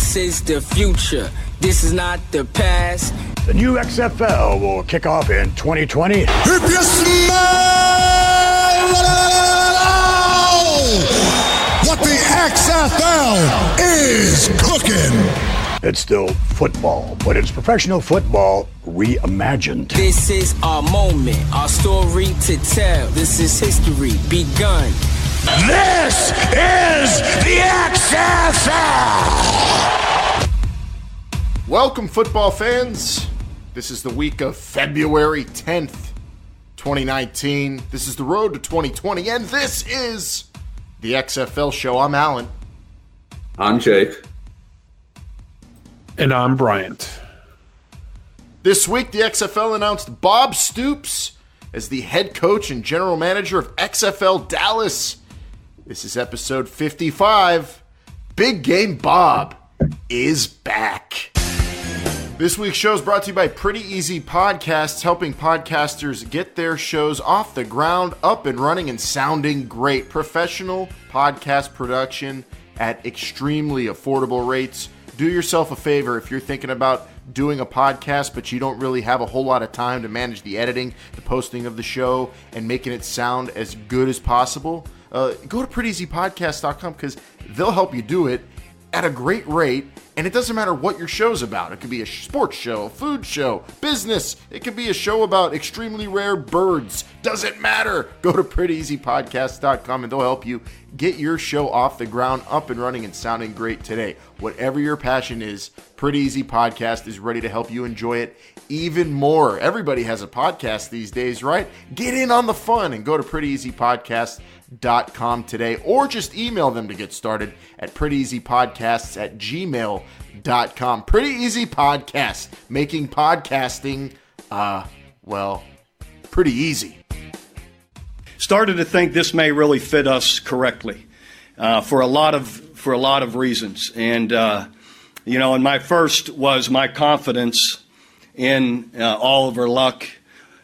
This is the future. This is not the past. The new XFL will kick off in 2020. If you smell what the XFL is cooking. It's still football, but it's professional football reimagined. This is our moment, our story to tell. This is history begun. This is the XFL! Welcome, football fans. This is the week of February 10th, 2019. This is the road to 2020, and this is the XFL show. I'm Alan. I'm Jake. And I'm Bryant. This week, the XFL announced Bob Stoops as the head coach and general manager of XFL Dallas. This is episode 55. Big Game Bob is back. This week's show is brought to you by Pretty Easy Podcasts, helping podcasters get their shows off the ground, up and running, and sounding great. Professional podcast production at extremely affordable rates. Do yourself a favor if you're thinking about doing a podcast, but you don't really have a whole lot of time to manage the editing, the posting of the show, and making it sound as good as possible. Go to prettyeasypodcast.com because they'll help you do it at a great rate, and it doesn't matter what your show's about. It could be a sports show, a food show, business. It could be a show about extremely rare birds. Doesn't matter. Go to prettyeasypodcast.com and they'll help you get your show off the ground, up and running, and sounding great today. Whatever your passion is, Pretty Easy Podcast is ready to help you enjoy it even more. Everybody has a podcast these days, right? Get in on the fun and go to prettyeasypodcast.com today, or just email them to get started at prettyeasypodcasts@gmail.com. Pretty Easy Podcast, making podcasting, pretty easy. Started to think this may really fit us correctly for a lot of reasons. And and my first was my confidence in Oliver Luck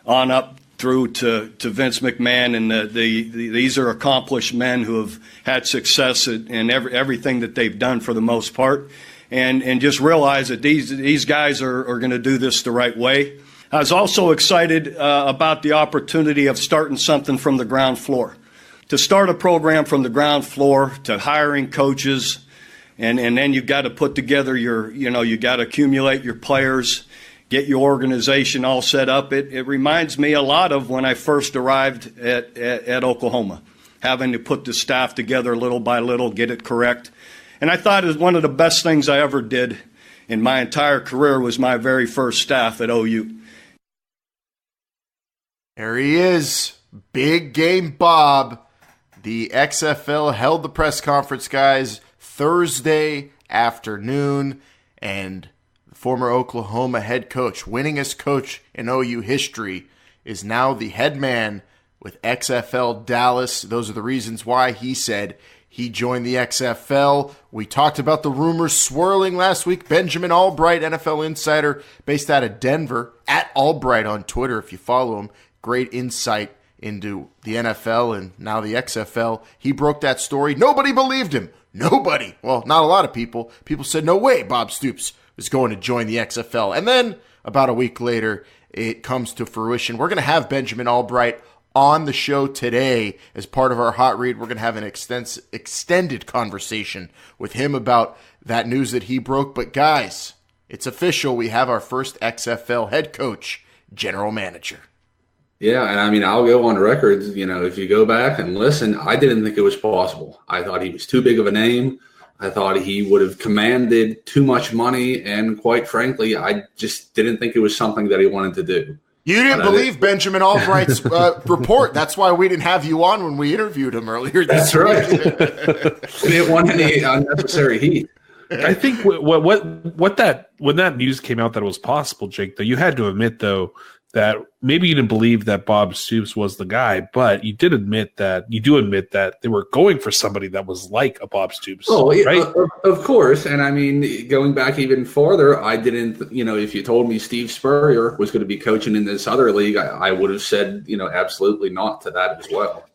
on up through to Vince McMahon, and these are accomplished men who have had success in everything that they've done for the most part, and just realize that these guys are going to do this the right way. I was also excited about the opportunity of starting something from the ground floor. To start a program from the ground floor, to hiring coaches, and then you've got to put together you got to accumulate your players, get your organization all set up. It reminds me a lot of when I first arrived at Oklahoma, having to put the staff together little by little, get it correct. And I thought it was one of the best things I ever did in my entire career was my very first staff at OU. There he is, Big Game Bob. The XFL held the press conference, guys, Thursday afternoon, and the former Oklahoma head coach, winningest coach in OU history, is now the head man with XFL Dallas. Those are the reasons why he said he joined the XFL. We talked about the rumors swirling last week. Benjamin Allbright, NFL insider based out of Denver, at Allbright on Twitter if you follow him. Great insight into the NFL and now the XFL. He broke that story. Nobody believed him. Nobody. Well, not a lot of people. People said, no way Bob Stoops was going to join the XFL. And then about a week later, it comes to fruition. We're going to have Benjamin Allbright on the show today as part of our hot read. We're going to have an extended conversation with him about that news that he broke. But guys, it's official. We have our first XFL head coach, general manager. Yeah, and I mean, I'll go on record, if you go back and listen, I didn't think it was possible. I thought he was too big of a name. I thought he would have commanded too much money, and quite frankly, I just didn't think it was something that he wanted to do. You didn't believe Benjamin Allbright's report. That's why we didn't have you on when we interviewed him earlier this week. That's right. We didn't want any unnecessary heat. I think when that news came out that it was possible, Jake, though, you had to admit, though, that maybe you didn't believe that Bob Stoops was the guy, but you do admit that they were going for somebody that was like a Bob Stoops. Oh, yeah, right? Of course. And I mean, going back even farther, I didn't, if you told me Steve Spurrier was going to be coaching in this other league, I would have said, absolutely not to that as well.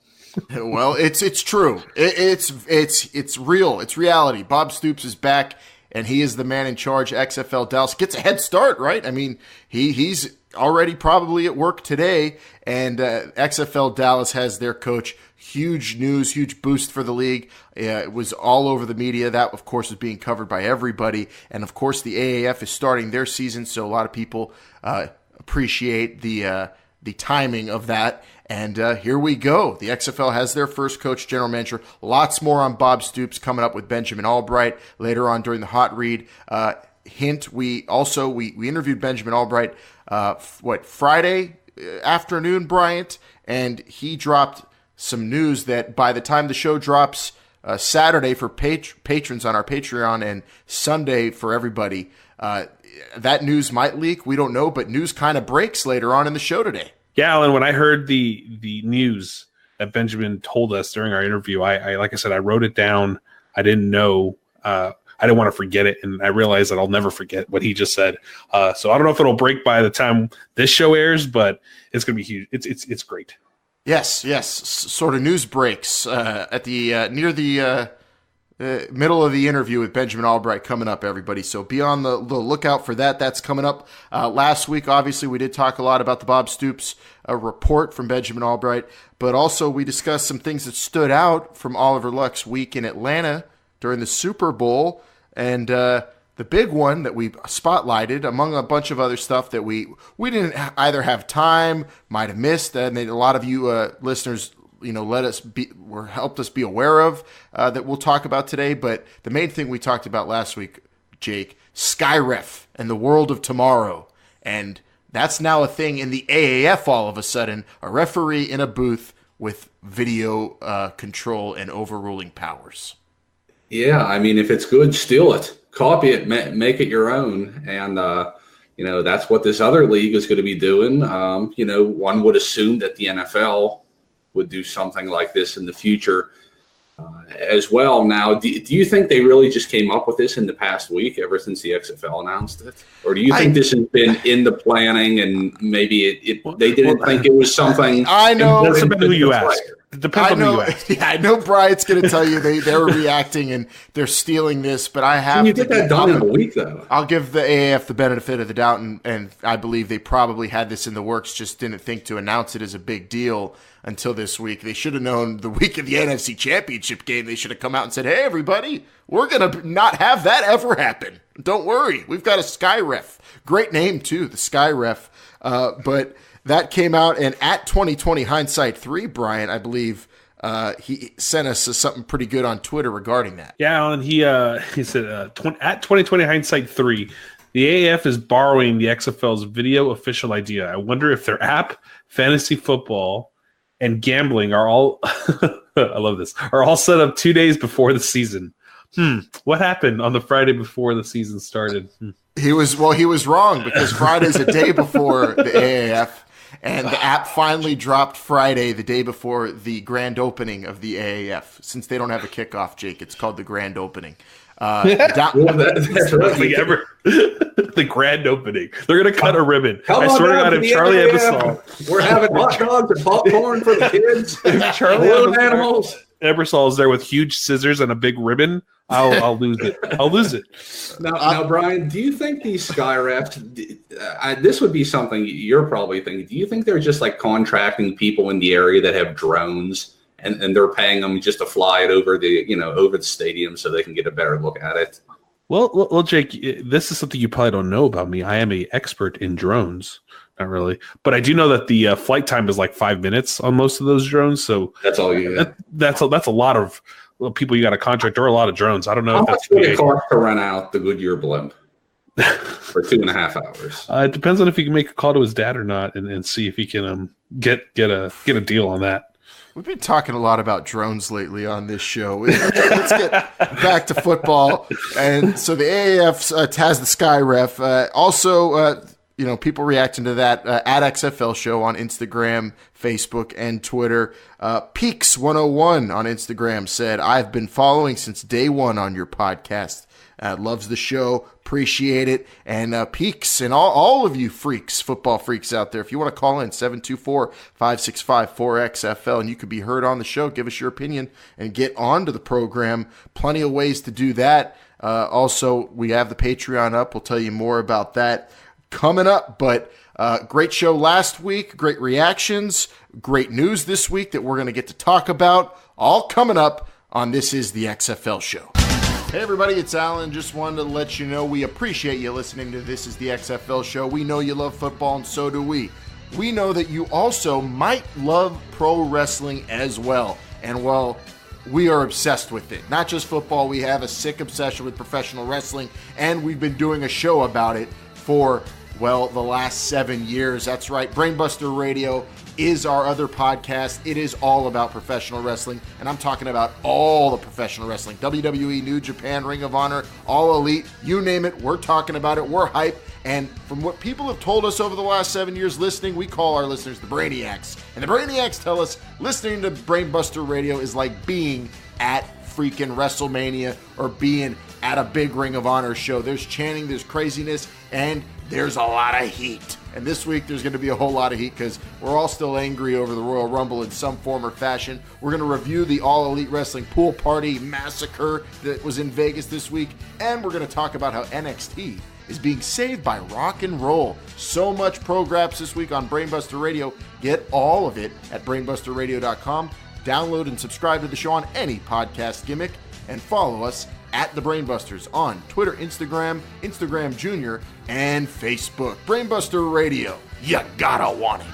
Well, it's true. It's real. It's reality. Bob Stoops is back. and he is the man in charge. XFL Dallas gets a head start, right? I mean, he's already probably at work today, and XFL Dallas has their coach. Huge news, huge boost for the league. It was all over the media. That, of course, is being covered by everybody. And, of course, the AAF is starting their season, so a lot of people appreciate the timing of that. And here we go. The XFL has their first coach, general manager. Lots more on Bob Stoops coming up with Benjamin Allbright later on during the hot read. Hint, we interviewed Benjamin Allbright, Friday afternoon, Bryant, and he dropped some news that by the time the show drops Saturday for patrons on our Patreon and Sunday for everybody, that news might leak. We don't know, but news kind of breaks later on in the show today. Yeah, Alan, when I heard the news that Benjamin told us during our interview, I like I said, I wrote it down. I didn't know. I didn't want to forget it, and I realized that I'll never forget what he just said. So I don't know if it'll break by the time this show airs, but it's going to be huge. It's great. Yes. Sort of news breaks at the near the middle of the interview with Benjamin Allbright coming up, everybody. So be on the lookout for that. That's coming up. Last week, obviously, we did talk a lot about the Bob Stoops report from Benjamin Allbright, but also we discussed some things that stood out from Oliver Luck's week in Atlanta during the Super Bowl, and the big one that we spotlighted, among a bunch of other stuff that we didn't either have time, might have missed, and a lot of you listeners, helped us be aware of that we'll talk about today. But the main thing we talked about last week, Jake, Skyref and the world of tomorrow, and that's now a thing in the AAF. All of a sudden, a referee in a booth with video control and overruling powers. Yeah, I mean, if it's good, steal it. Copy it, make it your own, and that's what this other league is going to be doing. One would assume that the NFL would do something like this in the future as well. Now, do you think they really just came up with this in the past week, ever since the XFL announced it, or do you think this has been in the planning and maybe they didn't think it was something? I know. That's about who you ask. Depends on who you ask. Yeah, I know Bryant's going to tell you they were reacting and they're stealing this, but I have. Can you get that done in a week, though? I'll give the AAF the benefit of the doubt, and I believe they probably had this in the works, just didn't think to announce it as a big deal until this week. They should have known the week of the NFC Championship game. They should have come out and said, "Hey, everybody, we're going to not have that ever happen. Don't worry. We've got a Skyref." Great name, too, the Skyref. But that came out, and at 2020 Hindsight 3, Brian, I believe, he sent us something pretty good on Twitter regarding that. Yeah, Alan, he said, at 2020 Hindsight 3, the AAF is borrowing the XFL's video official idea. I wonder if their app, fantasy football, and gambling are all, I love this, are all set up 2 days before the season. What happened on the Friday before the season started? He was wrong, because Friday's a day before the AAF. And the app finally dropped Friday, the day before the grand opening of the AAF. Since they don't have a kickoff, Jake, it's called the grand opening. That's right. The grand opening. They're going to cut a ribbon. I swear to God, if Charlie Ebersol... We're having hot dogs and popcorn for the kids. If Charlie Ebersol is there with huge scissors and a big ribbon, I'll lose it. I'll lose it. Now, Brian, do you think these Skyrefs, this would be something you're probably thinking, do you think they're just like contracting people in the area that have drones and they're paying them just to fly it over the stadium so they can get a better look at it? Well, Jake, this is something you probably don't know about me. I am an expert in drones. Not really, but I do know that the flight time is like 5 minutes on most of those drones. So that's all you get. That's a lot of people you got to contract, or a lot of drones. I don't know. How much would it cost to rent out the Goodyear blimp for 2.5 hours? It depends on if you can make a call to his dad or not, and see if he can get a deal on that. We've been talking a lot about drones lately on this show. Let's get back to football. And so the AAF has the Skyref. Also, people reacting to that at XFL Show on Instagram, Facebook, and Twitter. Peaks101 on Instagram said, I've been following since day one on your podcast. Loves the show. Appreciate it. And Peaks and all of you freaks, football freaks out there, if you want to call in, 724-565-4XFL, and you could be heard on the show, give us your opinion and get onto the program. Plenty of ways to do that. Also, we have the Patreon up. We'll tell you more about that coming up. But great show last week, great reactions, great news this week that we're going to get to talk about, all coming up on This Is the XFL Show. Hey everybody, it's Alan. Just wanted to let you know we appreciate you listening to This Is the XFL Show. We know you love football, and so do we. We know that you also might love pro wrestling as well. And well, we are obsessed with it. Not just football, we have a sick obsession with professional wrestling, and we've been doing a show about it for, well, the last 7 years. That's right, Brainbuster Radio is our other podcast. It is all about professional wrestling, and I'm talking about all the professional wrestling. WWE, New Japan, Ring of Honor, All Elite, you name it, we're talking about it, we're hype, and from what people have told us over the last 7 years listening, we call our listeners the Brainiacs, and the Brainiacs tell us listening to Brainbuster Radio is like being at freaking WrestleMania or being at a big Ring of Honor show. There's chanting, there's craziness, and there's a lot of heat. And this week there's going to be a whole lot of heat because we're all still angry over the Royal Rumble in some form or fashion. We're going to review the All Elite Wrestling Pool Party massacre that was in Vegas this week. And we're going to talk about how NXT is being saved by rock and roll. So much pro-graps this week on Brainbuster Radio. Get all of it at brainbusterradio.com. Download and subscribe to the show on any podcast gimmick. And follow us at The Brainbusters on Twitter, Instagram Junior, and Facebook. Brainbuster Radio. You gotta want it.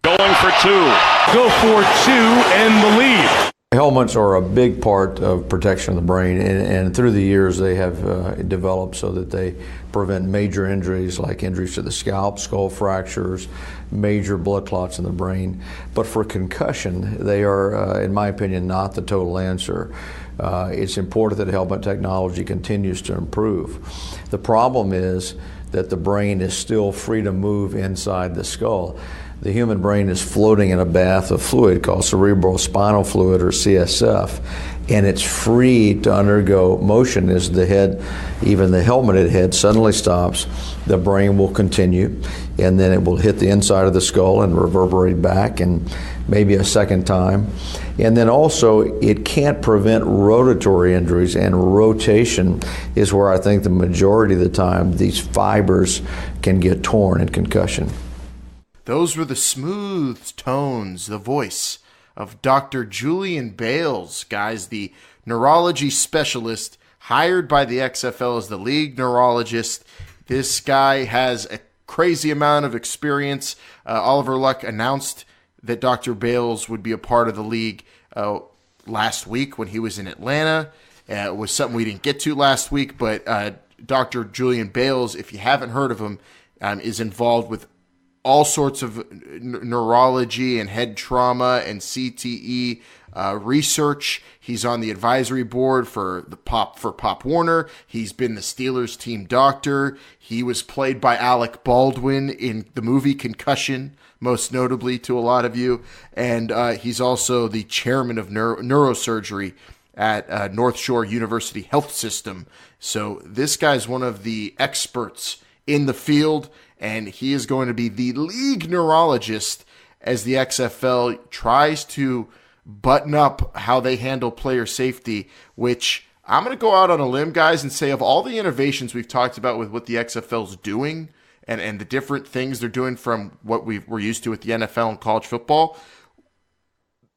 Going for two. Go for two and the lead. Helmets are a big part of protection of the brain, and through the years they have developed so that they prevent major injuries like injuries to the scalp, skull fractures, major blood clots in the brain. But for concussion, they are, in my opinion, not the total answer. It's important that helmet technology continues to improve. The problem is that the brain is still free to move inside the skull. The human brain is floating in a bath of fluid called cerebral spinal fluid, or CSF, and it's free to undergo motion as the head, even the helmeted head, suddenly stops. The brain will continue, and then it will hit the inside of the skull and reverberate back, and maybe a second time. And then also, it can't prevent rotatory injuries, and rotation is where I think the majority of the time these fibers can get torn in concussion. Those were the smooth tones, the voice of Dr. Julian Bailes, guys, the neurology specialist hired by the XFL as the league neurologist. This guy has a crazy amount of experience. Oliver Luck announced that Dr. Bailes would be a part of the league last week when he was in Atlanta. It was something we didn't get to last week, but Dr. Julian Bailes, if you haven't heard of him, is involved with all sorts of neurology and head trauma and CTE research. He's on the advisory board for Pop Warner. He's been the Steelers team doctor. He was played by Alec Baldwin in the movie Concussion, most notably to a lot of you. And he's also the chairman of neurosurgery at North Shore University Health System. So this guy's one of the experts in the field, and he is going to be the league neurologist as the XFL tries to button up how they handle player safety, which I'm going to go out on a limb, guys, and say of all the innovations we've talked about with what the XFL is doing and the different things they're doing from what we're used to with the NFL and college football,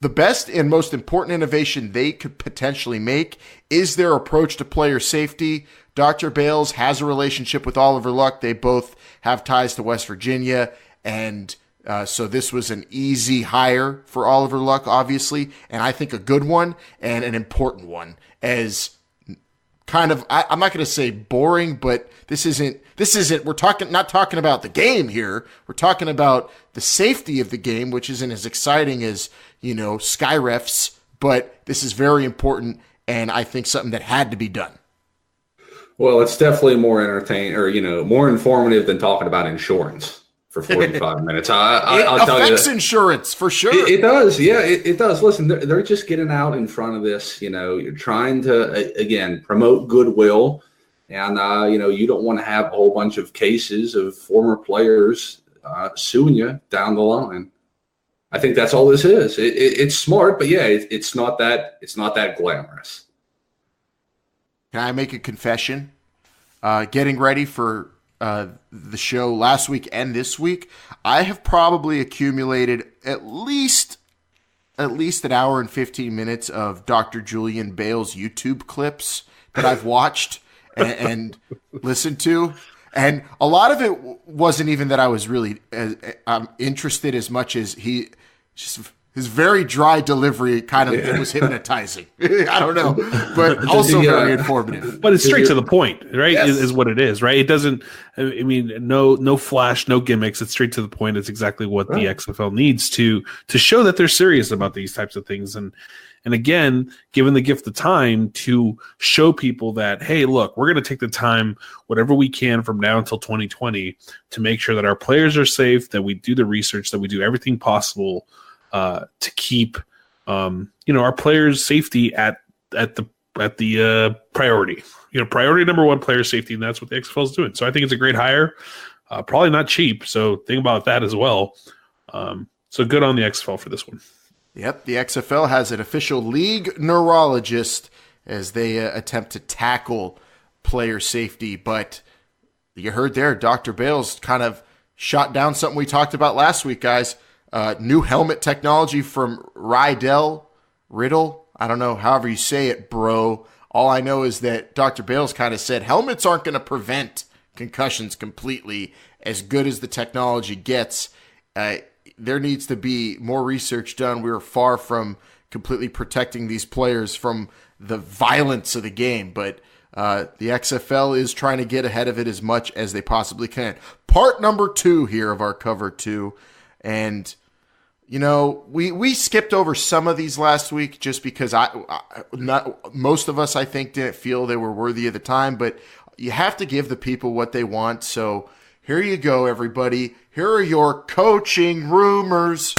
the best and most important innovation they could potentially make is their approach to player safety. Dr. Bailes has a relationship with Oliver Luck. They both have ties to West Virginia, and so this was an easy hire for Oliver Luck, obviously, and I think a good one and an important one. As kind of, I'm not going to say boring, but this isn't. We're not talking about the game here. We're talking about the safety of the game, which isn't as exciting as Sky Refs, but this is very important, and I think something that had to be done. Well, it's definitely more entertaining, or more informative than talking about insurance for 45 minutes. I'll tell you, affects insurance for sure. It does, yeah, it does. Listen, they're just getting out in front of this. You're trying to again promote goodwill, and you don't want to have a whole bunch of cases of former players suing you down the line. I think that's all this is. It's smart, but yeah, it's not that glamorous. Can I make a confession? Getting ready for the show last week and this week, I have probably accumulated at least an hour and 15 minutes of Dr. Julian Bailes YouTube clips that I've watched and listened to. And a lot of it wasn't even that I was really interested as much as his very dry delivery kind of was hypnotizing. I don't know, but also very informative. But it's straight to the point, right? Yes. Is what it is, right? It doesn't. I mean, no flash, no gimmicks. It's straight to the point. It's exactly what the XFL needs to show that they're serious about these types of things. And again, given the gift of time to show people that, hey, look, we're going to take the time, whatever we can from now until 2020, to make sure that our players are safe, that we do the research, that we do everything possible to keep our players' safety at the priority. Priority number one, player safety, and that's what the XFL is doing. So I think it's a great hire. Probably not cheap, so think about that as well. So good on the XFL for this one. Yep, the XFL has an official league neurologist as they attempt to tackle player safety. But you heard there, Dr. Bailes kind of shot down something we talked about last week, guys. New helmet technology from Riddle. I don't know, however you say it, bro. All I know is that Dr. Bailes kind of said helmets aren't going to prevent concussions completely. As good as the technology gets, there needs to be more research done. We are far from completely protecting these players from the violence of the game, but the XFL is trying to get ahead of it as much as they possibly can. Part number 2 here of our cover 2, and we skipped over some of these last week just because most of us, I think, didn't feel they were worthy of the time, but you have to give the people what they want. So here you go, everybody. Here are your coaching rumors.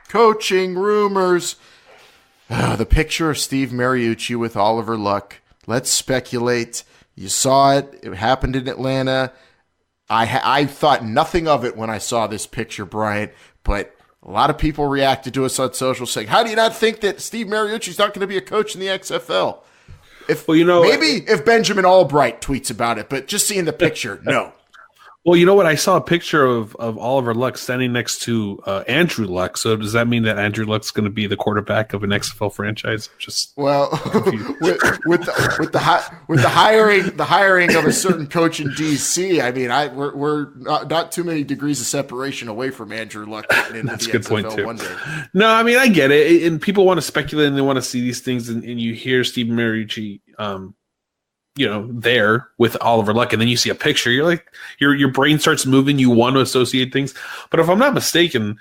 Coaching rumors. The picture of Steve Mariucci with Oliver Luck. Let's speculate. You saw it. It happened in Atlanta. I thought nothing of it when I saw this picture, Bryant, but a lot of people reacted to us on social saying, how do you not think that Steve Mariucci's not going to be a coach in the XFL? Maybe if Benjamin Allbright tweets about it, but just seeing the picture, no. Well, you know what? I saw a picture of Oliver Luck standing next to Andrew Luck. So does that mean that Andrew Luck's going to be the quarterback of an XFL franchise? With the hiring of a certain coach in DC, I mean, we're not too many degrees of separation away from Andrew Luck getting into That's the a good XFL point too. one day. No, I mean, I get it, and people want to speculate and they want to see these things, and you hear Steve Mariucci, there with Oliver Luck, and then you see a picture, you're like, your brain starts moving, you want to associate things. But if I'm not mistaken,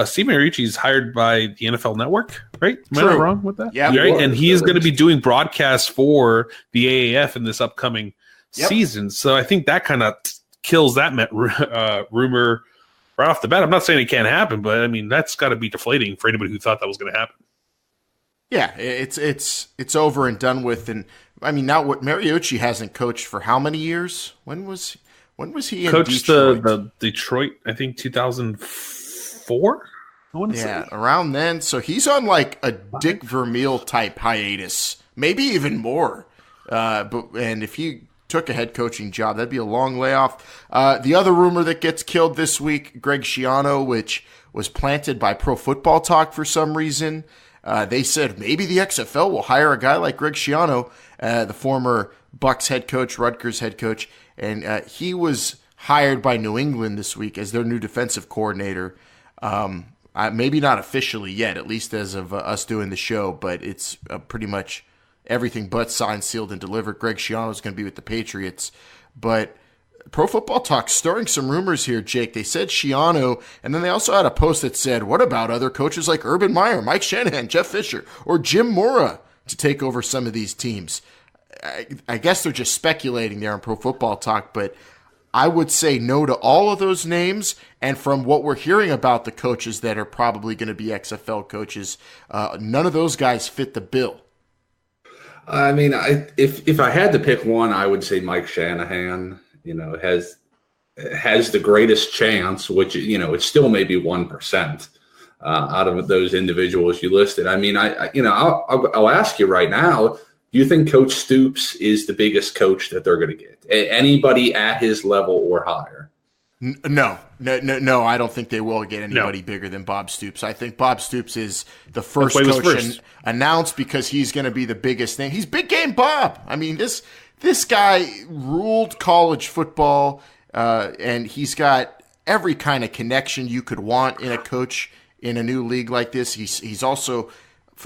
Steve Mariucci is hired by the NFL Network, right? Am I not wrong with that? Yeah. Right? And he is going to be doing broadcasts for the AAF in this upcoming season. So I think that kind of kills that rumor right off the bat. I'm not saying it can't happen, but I mean, that's got to be deflating for anybody who thought that was going to happen. Yeah, it's over and done with. And I mean, now what Mariucci hasn't coached for how many years? When was he in coached Detroit? the Detroit, I think 2004? I want to say. Around then. So he's on like a Dick Vermeil type hiatus, maybe even more. And if he took a head coaching job, that'd be a long layoff. The other rumor that gets killed this week, Greg Schiano, which was planted by Pro Football Talk for some reason. They said maybe the XFL will hire a guy like Greg Schiano, the former Bucks head coach, Rutgers head coach, and he was hired by New England this week as their new defensive coordinator. Maybe not officially yet, at least as of us doing the show, but it's pretty much everything but signed, sealed, and delivered. Greg Schiano is going to be with the Patriots, but Pro Football Talk stirring some rumors here, Jake. They said Schiano, and then they also had a post that said, what about other coaches like Urban Meyer, Mike Shanahan, Jeff Fisher, or Jim Mora to take over some of these teams? I guess they're just speculating there on Pro Football Talk, but I would say no to all of those names. And from what we're hearing about the coaches that are probably going to be XFL coaches, none of those guys fit the bill. I mean, if I had to pick one, I would say Mike Shanahan. Has the greatest chance, which it still may be 1% out of those individuals you listed. I mean, I'll ask you right now. Do you think Coach Stoops is the biggest coach that they're going to get? Anybody at his level or higher? No. I don't think they will get anybody bigger than Bob Stoops. I think Bob Stoops is the first coach announced because he's going to be the biggest thing. He's Big Game Bob. I mean, this guy ruled college football, and he's got every kind of connection you could want in a coach in a new league like this. He's also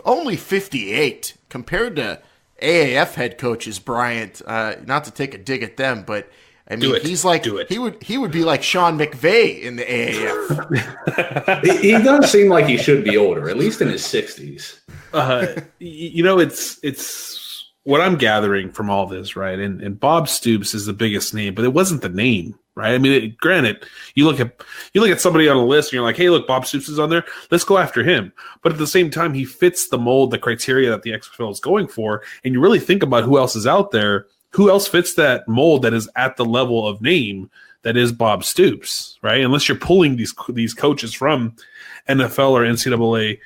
only 58 compared to AAF head coaches, Bryant. Not to take a dig at them, but I mean, he's like he would be like Sean McVay in the AAF. He does seem like he should be older, at least in his 60s. It's what I'm gathering from all this, right? And Bob Stoops is the biggest name, but it wasn't the name, right? I mean, granted, you look at somebody on a list and you're like, hey, look, Bob Stoops is on there. Let's go after him. But at the same time, he fits the mold, the criteria that the XFL is going for. And you really think about who else is out there. Who else fits that mold that is at the level of name that is Bob Stoops, right? Unless you're pulling these coaches from NFL or NCAA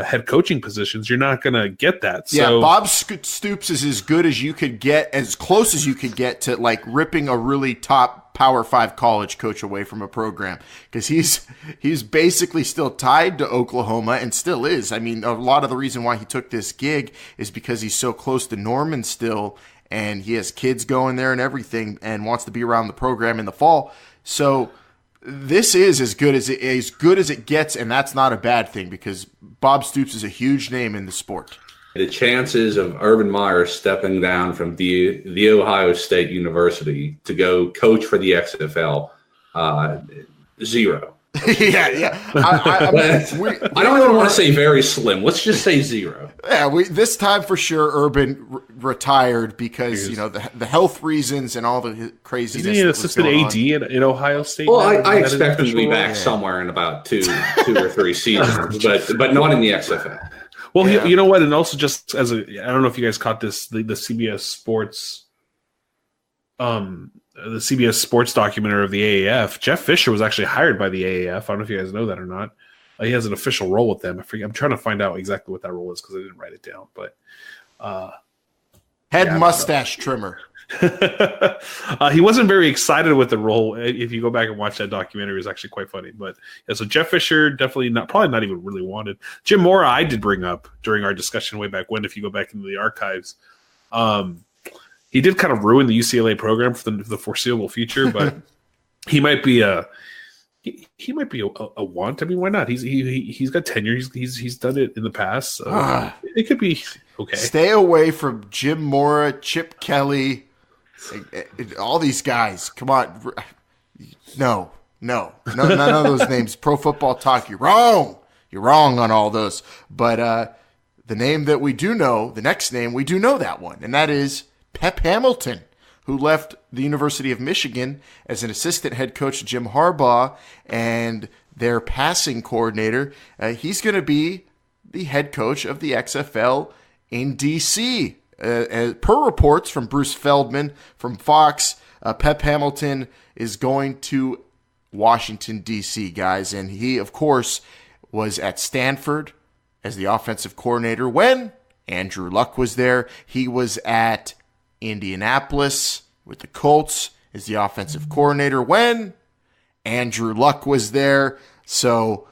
head coaching positions, you're not going to get that. So, Bob Stoops is as good as you could get, as close as you could get to like ripping a really top Power 5 college coach away from a program, because he's basically still tied to Oklahoma and still is. I mean, a lot of the reason why he took this gig is because he's so close to Norman still, and he has kids going there and everything and wants to be around the program in the fall. So this is as good as it gets, and that's not a bad thing because Bob Stoops is a huge name in the sport. The chances of Urban Meyer stepping down from the Ohio State University to go coach for the XFL, 0. Yeah. I don't even want to say very slim. Let's just say 0. Yeah, this time for sure Urban retired because the health reasons and all the craziness. Isn't he an assistant AD in Ohio State? Well, I expect him to be back somewhere in about two or 3 seasons, but not in the XFL. Well, you know what? And also just I don't know if you guys caught this, the CBS Sports, the CBS Sports documentary of the AAF. Jeff Fisher was actually hired by the AAF. I don't know if you guys know that or not. He has an official role with them. I'm trying to find out exactly what that role is because I didn't write it down. But mustache trimmer. He wasn't very excited with the role. If you go back and watch that documentary, it was actually quite funny. But yeah, so Jeff Fisher definitely probably not even really wanted. Jim Mora, I did bring up during our discussion way back when. If you go back into the archives, he did kind of ruin the UCLA program for the foreseeable future. But he might be a want. I mean, why not? He's got tenure. He's done it in the past. So it could be okay. Stay away from Jim Mora, Chip Kelly. All these guys, come on. No, none of those names. Pro Football Talk, you're wrong. You're wrong on all those. But the name that we do know, the next name, we do know that one, and that is Pep Hamilton, who left the University of Michigan as an assistant head coach to Jim Harbaugh and their passing coordinator. He's going to be the head coach of the XFL in D.C., per reports from Bruce Feldman from Fox. Pep Hamilton is going to Washington, D.C., guys. And he, of course, was at Stanford as the offensive coordinator when Andrew Luck was there. He was at Indianapolis with the Colts as the offensive coordinator when Andrew Luck was there. So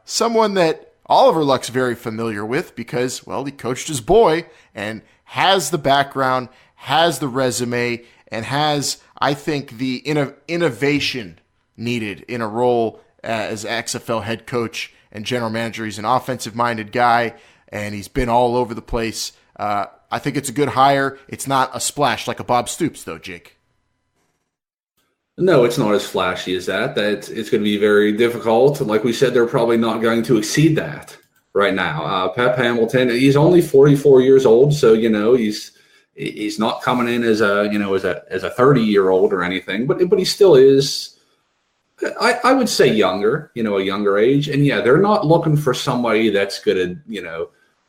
someone that Oliver Luck's very familiar with because, well, he coached his boy and has the background, has the resume, and has, I think, the innovation needed in a role as XFL head coach and general manager. He's an offensive-minded guy, and he's been all over the place. I think it's a good hire. It's not a splash like a Bob Stoops, though, Jake. No, it's not as flashy as that. It's going to be very difficult. Like we said, they're probably not going to exceed that right now. Pep Hamilton, he's only 44 years old, so he's He's not coming in as a 30-year-old or anything, but he still is. I would say younger, a younger age. And yeah, they're not looking for somebody that's going to,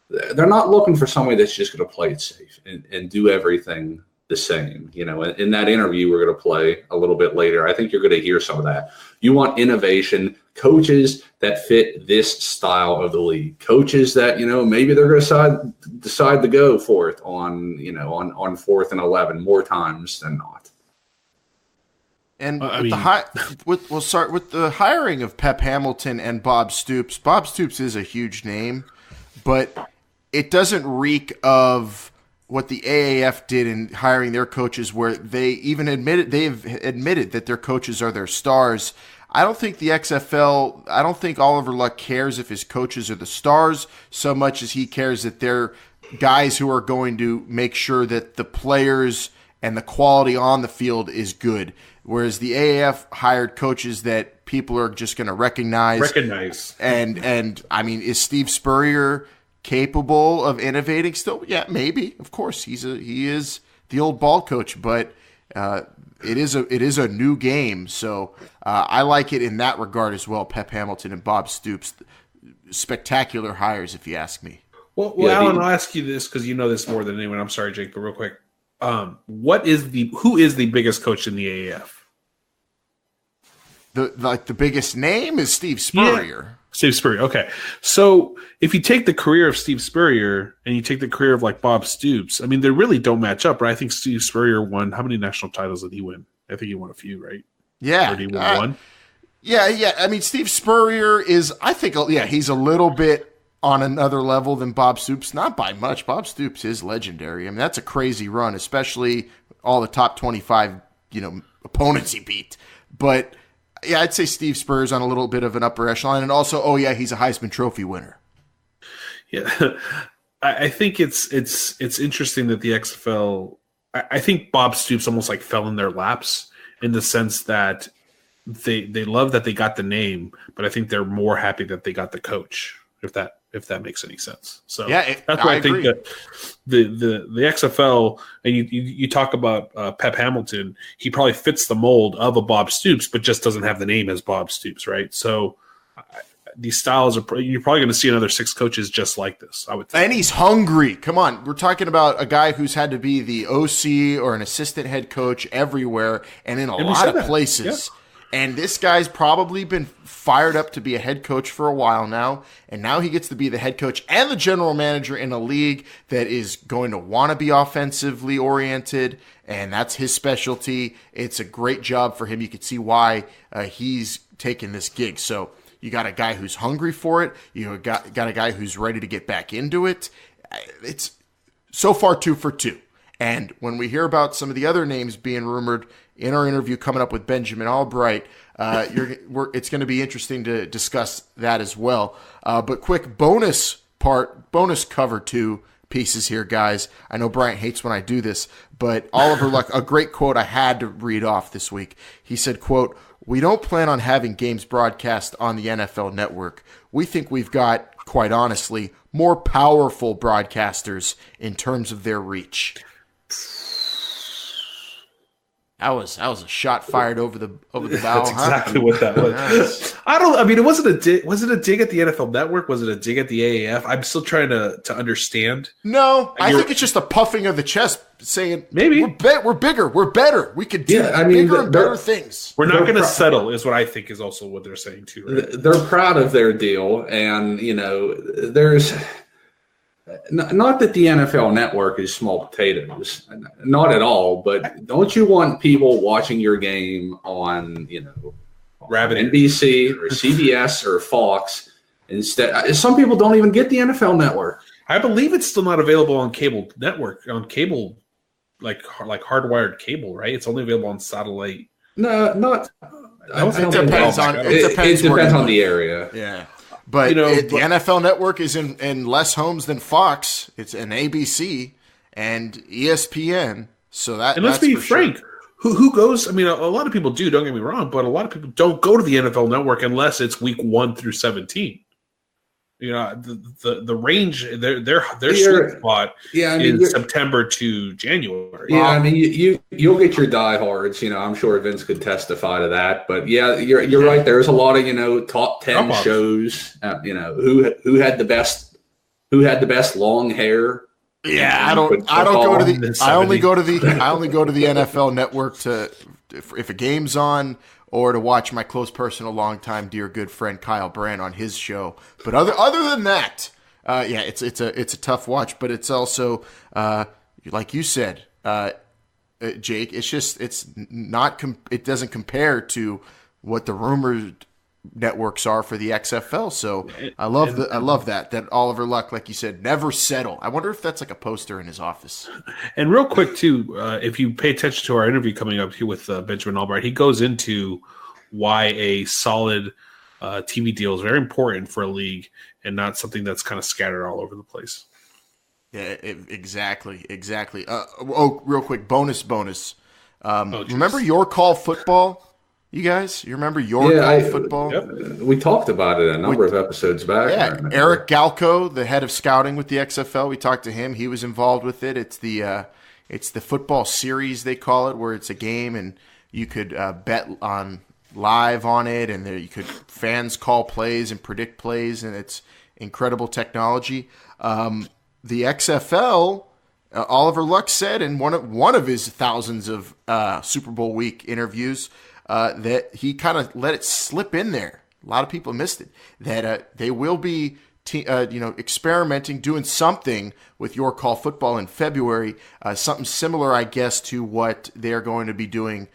they're not looking for somebody that's just going to play it safe and do everything the same. In that interview we're going to play a little bit later, I think you're going to hear some of that. You want innovation, coaches that fit this style of the league, coaches that, maybe they're going to decide to go for it on 4th and 11 more times than not. And we'll start with the hiring of Pep Hamilton and Bob Stoops. Bob Stoops is a huge name, but it doesn't reek of what the AAF did in hiring their coaches, where they've admitted that their coaches are their stars. I don't think the XFL, I don't think Oliver Luck cares if his coaches are the stars so much as he cares that they're guys who are going to make sure that the players and the quality on the field is good. Whereas the AAF hired coaches that people are just going to recognize. And I mean, is Steve Spurrier capable of innovating still? Yeah, maybe. Of course, he is the old ball coach, but it is a new game. So I like it in that regard as well. Pep Hamilton and Bob Stoops, spectacular hires, if you ask me. Well, Alan, I'll ask you this because you know this more than anyone. I'm sorry, Jake, but real quick, who is the biggest coach in the AAF? The biggest name is Steve Spurrier. Yeah. Steve Spurrier. Okay. So if you take the career of Steve Spurrier and you take the career of like Bob Stoops, I mean, they really don't match up, right? I think Steve Spurrier won. How many national titles did he win? I think he won a few, right? Yeah. Or did he win one? Yeah. I mean, Steve Spurrier is, I think, he's a little bit on another level than Bob Stoops. Not by much. Bob Stoops is legendary. I mean, that's a crazy run, especially all the top 25, opponents he beat. But yeah, I'd say Steve Spurrier's on a little bit of an upper echelon. And also, he's a Heisman Trophy winner. Yeah. I think it's interesting that the XFL, I think Bob Stoops almost like fell in their laps in the sense that they love that they got the name, but I think they're more happy that they got the coach, if that makes any sense. So yeah, that's why I think that the XFL, and you talk about Pep Hamilton, he probably fits the mold of a Bob Stoops, but just doesn't have the name as Bob Stoops, right? So these styles you're probably going to see another 6 coaches just like this, I would think. And he's hungry. Come on, we're talking about a guy who's had to be the OC or an assistant head coach everywhere and in a lot of places. Yeah. And this guy's probably been fired up to be a head coach for a while now. And now he gets to be the head coach and the general manager in a league that is going to want to be offensively oriented. And that's his specialty. It's a great job for him. You can see why he's taken this gig. So you got a guy who's hungry for it. You got a guy who's ready to get back into it. It's so far 2 for 2. And when we hear about some of the other names being rumored in our interview coming up with Benjamin Allbright, it's going to be interesting to discuss that as well. But quick bonus cover 2 pieces here, guys. I know Bryant hates when I do this, but Oliver Luck, a great quote I had to read off this week. He said, quote, "We don't plan on having games broadcast on the NFL Network. We think we've got, quite honestly, more powerful broadcasters in terms of their reach." That was a shot fired over the bow. That's exactly what that was. It wasn't a dig. Was it a dig at the NFL Network? Was it a dig at the AAF? I'm still trying to understand. No, I think it's just a puffing of the chest, saying maybe we're bigger, we're better, we could do bigger and better things. We're not going to settle, is what I think is also what they're saying too. Right? They're proud of their deal, and there's. Not that the NFL Network is small potatoes, not at all. But don't you want people watching your game on, NBC or CBS or Fox instead? Some people don't even get the NFL Network. I believe it's still not available on cable network, on cable, like hardwired cable, right? It's only available on satellite. No, not. It depends on the area. Yeah. But the NFL Network is in less homes than Fox. It's an ABC and ESPN. So that. And let's be frank. Sure. Who goes? I mean, a lot of people do. Don't get me wrong, but a lot of people don't go to the NFL Network unless it's week 1 through 17. You know, the range, their sweet spot is September to January. Yeah, I mean, you'll get your diehards. You know, I'm sure Vince could testify to that. But yeah, you're right. There's a lot of top 10 shows. Who had the best long hair. Yeah, I only go to the NFL Network if a game's on, or to watch my close personal, longtime, dear good friend Kyle Brandt on his show. But other than that, it's a tough watch. But it's also like you said, Jake. It doesn't compare to what the rumored networks are for the XFL. So I love that Oliver Luck, like you said, never settle. I wonder if that's like a poster in his office. And real quick too, if you pay attention to our interview coming up here with Benjamin Allbright, he goes into why a solid TV deal is very important for a league and not something that's kind of scattered all over the place. Yeah, exactly. Real quick, bonus. Remember Your Call Football? You guys, you remember Your Call Football? Yep. We talked about it a number of episodes back. Yeah, Eric Galco, the head of scouting with the XFL, we talked to him. He was involved with it. It's the football series, they call it, where it's a game and you could bet on live on it, and fans call plays and predict plays, and it's incredible technology. The XFL, Oliver Luck said in one of his thousands of Super Bowl week interviews, that he kind of let it slip in there. A lot of people missed it. That they will be, experimenting, doing something with Your Call Football in February. Something similar, I guess, to what they are going to be doing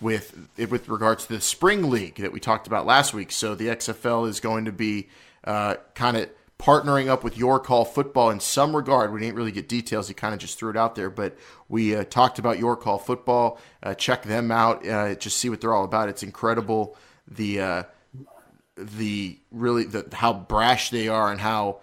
with regards to the Spring League that we talked about last week. So the XFL is going to be kind of partnering up with Your Call Football in some regard. We didn't really get details. He kind of just threw it out there, but we talked about Your Call Football. Check them out. Just see what they're all about. It's incredible. How brash they are and how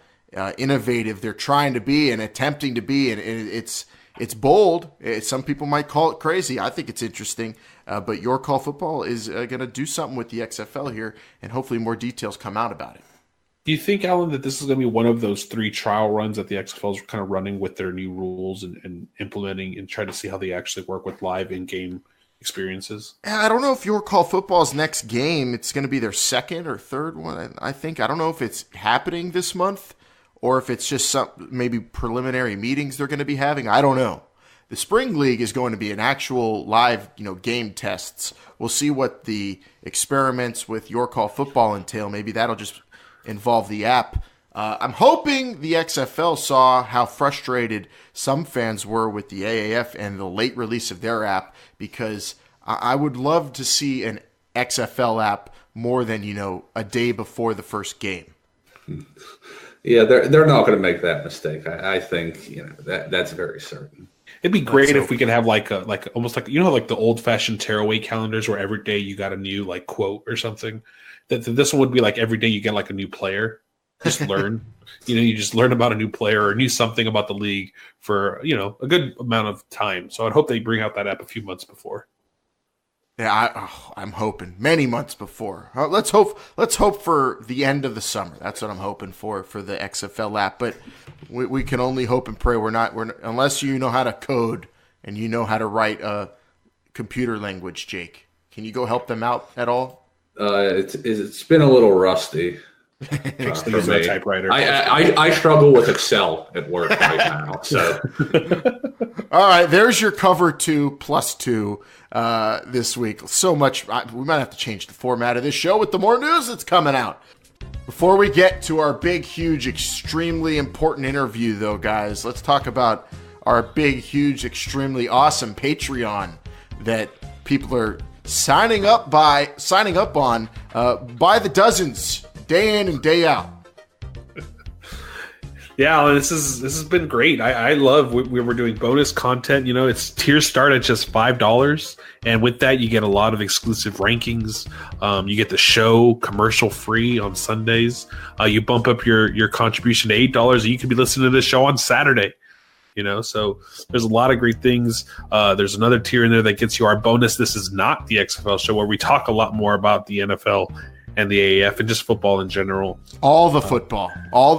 innovative they're trying to be and attempting to be. And it's bold. Some people might call it crazy. I think it's interesting. But Your Call Football is going to do something with the XFL here, and hopefully more details come out about it. Do you think, Alan, that this is going to be one of those 3 trial runs that the XFL is kind of running with their new rules and implementing and try to see how they actually work with live in-game experiences? I don't know if Your Call Football's next game, it's going to be their second or third one. I don't know if it's happening this month or if it's just some maybe preliminary meetings they're going to be having. I don't know. The Spring League is going to be an actual live, game tests. We'll see what the experiments with Your Call Football entail. Maybe that'll just involve the app. I'm hoping the XFL saw how frustrated some fans were with the AAF and the late release of their app, because I would love to see an XFL app more than, a day before the first game. Yeah, they're not going to make that mistake. I think that's very certain. It'd be great if we could have like almost like like the old fashioned tearaway calendars where every day you got a new quote or something. That this one would be like every day you get like a new player. Just learn, you just learn about a new player or knew something about the league for a good amount of time. So I'd hope they bring out that app a few months before. Yeah, I'm hoping many months before. Let's hope for the end of the summer. That's what I'm hoping for the XFL app. But we can only hope and pray we're not unless you know how to code and you know how to write a computer language. Jake, can you go help them out at all? It's been a little rusty. For me. Typewriter. I struggle with Excel at work right now. So, all right, there's your cover 2+2 this week. So much. We might have to change the format of this show with the more news that's coming out. Before we get to our big, huge, extremely important interview, though, guys, let's talk about our big, huge, extremely awesome Patreon that people are signing up on by the dozens, day in and day out. Yeah, this has been great. I love we're doing bonus content. It's tiers start at just $5, and with that you get a lot of exclusive rankings. You get the show commercial free on Sundays. You bump up your contribution to $8, and you can be listening to this show on Saturday. So there's a lot of great things. There's another tier in there that gets you our bonus. This is not the XFL show, where we talk a lot more about the NFL and the AAF and just football in general. All the football,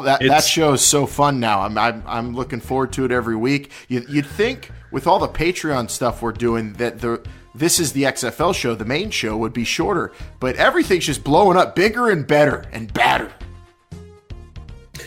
that show is so fun now. I'm looking forward to it every week. You'd think with all the Patreon stuff we're doing that this is the XFL show, the main show would be shorter, but everything's just blowing up bigger and better and badder.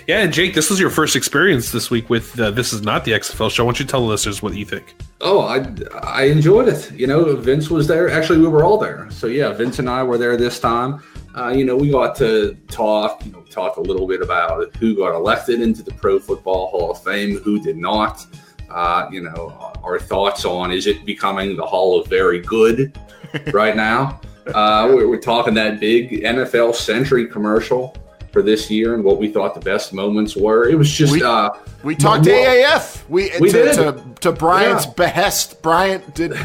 Yeah, and Jake, this was your first experience this week with This Is Not the XFL show. Why don't you tell the listeners what you think? Oh, I enjoyed it. Vince was there. Actually, we were all there. So, yeah, Vince and I were there this time. We got to talk a little bit about who got elected into the Pro Football Hall of Fame, who did not. Our thoughts on, is it becoming the Hall of Very Good right now? We're talking that big NFL Century commercial for this year and what we thought the best moments were. It was just we talked AAF. We did to Bryant's behest. Bryant did.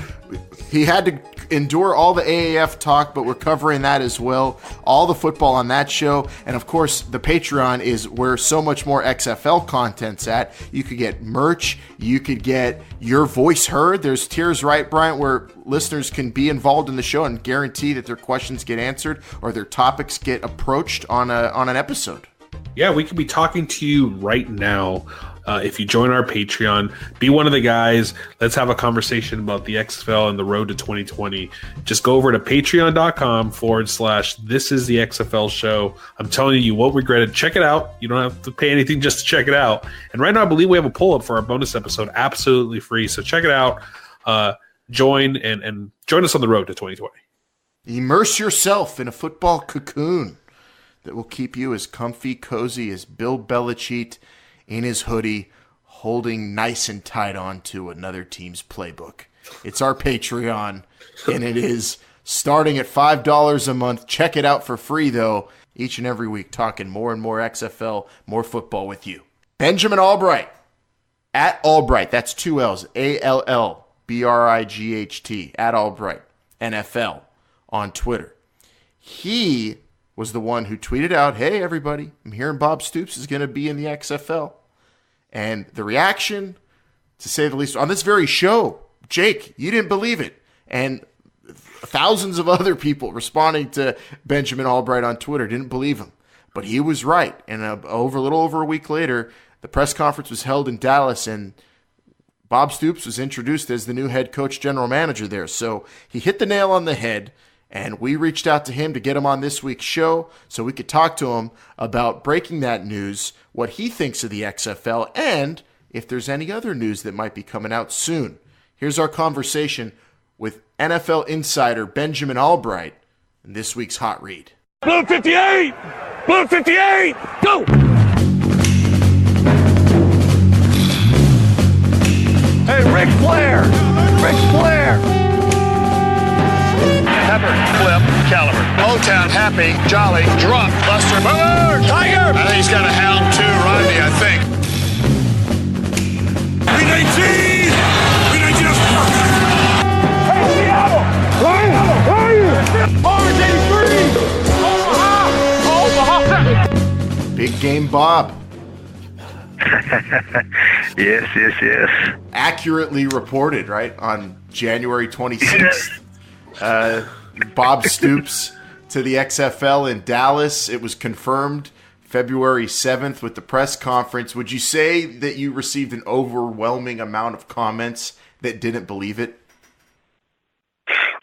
He had to endure all the AAF talk, but we're covering that as well. All the football on that show, and of course, the Patreon is where so much more XFL content's at. You could get merch. You could get your voice heard. There's tiers, right, Bryant, where listeners can be involved in the show and guarantee that their questions get answered or their topics get approached on an episode. Yeah, we could be talking to you right now. If you join our Patreon, be one of the guys. Let's have a conversation about the XFL and the road to 2020. Just go over to patreon.com/This Is the XFL show. I'm telling you, you won't regret it. Check it out. You don't have to pay anything just to check it out. And right now, I believe we have a pull up for our bonus episode, absolutely free. So check it out. Join and join us on the road to 2020. Immerse yourself in a football cocoon that will keep you as comfy, cozy as Bill Belichick in his hoodie, holding nice and tight on to another team's playbook. It's our Patreon, and it is starting at $5 a month. Check it out for free, though, each and every week, talking more and more XFL, more football with you. Benjamin Allbright, at Allbright, that's 2 L's, ALLBRIGHT, at Allbright, NFL, on Twitter. He was the one who tweeted out, hey, everybody, I'm hearing Bob Stoops is going to be in the XFL. And the reaction, to say the least, on this very show, Jake, you didn't believe it. And thousands of other people responding to Benjamin Allbright on Twitter didn't believe him. But he was right. And a little over a week later, the press conference was held in Dallas, and Bob Stoops was introduced as the new head coach general manager there. So he hit the nail on the head. And we reached out to him to get him on this week's show so we could talk to him about breaking that news, what he thinks of the XFL, and if there's any other news that might be coming out soon. Here's our conversation with NFL insider Benjamin Allbright in this week's Hot Read. Blue 58! Blue 58! Go! Hey, Ric Flair! Ric Flair! Pepper, Flip, Caliber. Motown, Happy, Jolly, Drop, Buster, Boomer, Tiger! I think he's got a hound too, Rodney, I think. V19! V19 is fucking! Hey, Seattle! Ryan! Orange 83! Omaha! Big game Bob. Yes. Accurately reported, right, on January 26th. Bob Stoops to the XFL in Dallas. It was confirmed February 7th with the press conference. Would you say that you received an overwhelming amount of comments that didn't believe it?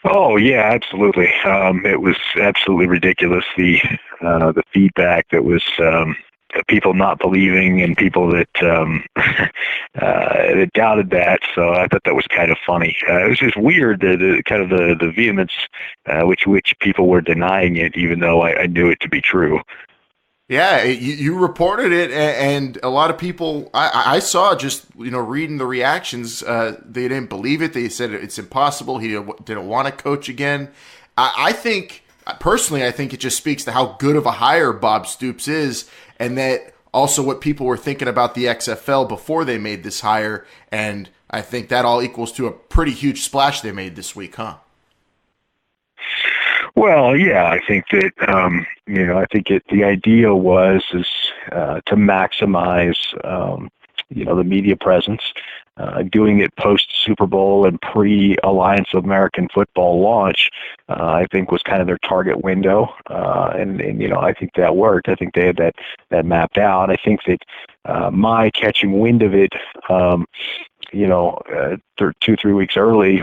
Oh, yeah, absolutely. It was absolutely ridiculous, the feedback that was people not believing and people that that doubted that. So I thought that was kind of funny. It was just weird, the vehemence which people were denying it, even though I knew it to be true. Yeah, you reported it, and a lot of people I saw just reading the reactions. They didn't believe it. They said it's impossible. He didn't want to coach again. I think personally, I think it just speaks to how good of a hire Bob Stoops is. And that also what people were thinking about the XFL before they made this hire. And I think that all equals to a pretty huge splash they made this week, huh? Well, yeah, I think that, the idea was to maximize, the media presence. doing it post Super Bowl and pre Alliance of American Football launch, I think was kind of their target window. And I think that worked. I think they had that mapped out. I think that my catching wind of it, 2-3 weeks early,